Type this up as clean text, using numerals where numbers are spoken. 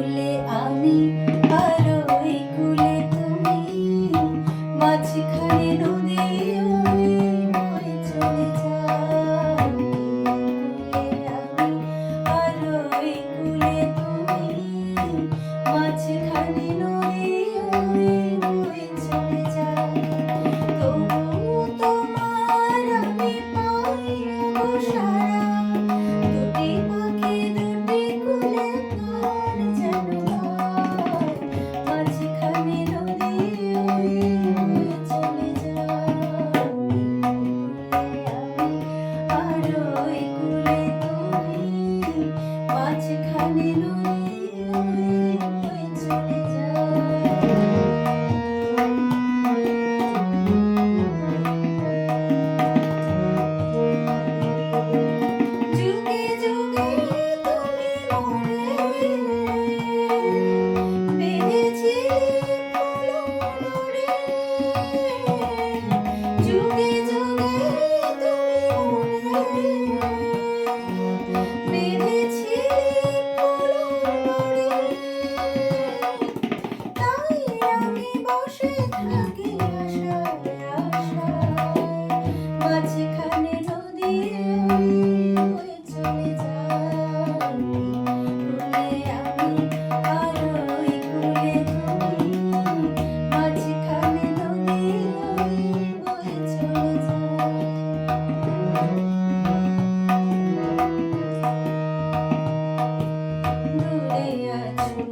কূলে আমি আর ওই কূলে তুমি, মাঝখানে নদী ওই বয়ে চলে যায়। কূলে আমি আর ওই কূলে তুমি, মাঝখানে নদী ওই বয়ে চলে যায়। তবুও তোমার আমি পাই গো সাড়া, দুটি পাখি দুটি কূলে কার যেন গায়, মাঝখানে নদী ওই বয়ে চলে যায়। কূলে আমি আর ওই কূলে তুমি, মাঝখানে নদী ওই বয়ে চলে যায়। যুগে যুগে তুমি মোরে বেঁধেছিলে পলরে, যুগে যুগে তুমি মোরে বেঁধেছিলে পলরে, তাই আমি বসে থাকি আশায় আশায়, মাঝখানে নদী ওই বয়ে চলে যায়। কূলে আমি আর ওই কূলে তুমি, মাঝখানে নদী ওই বয়ে চলে যায়। দূরে আছো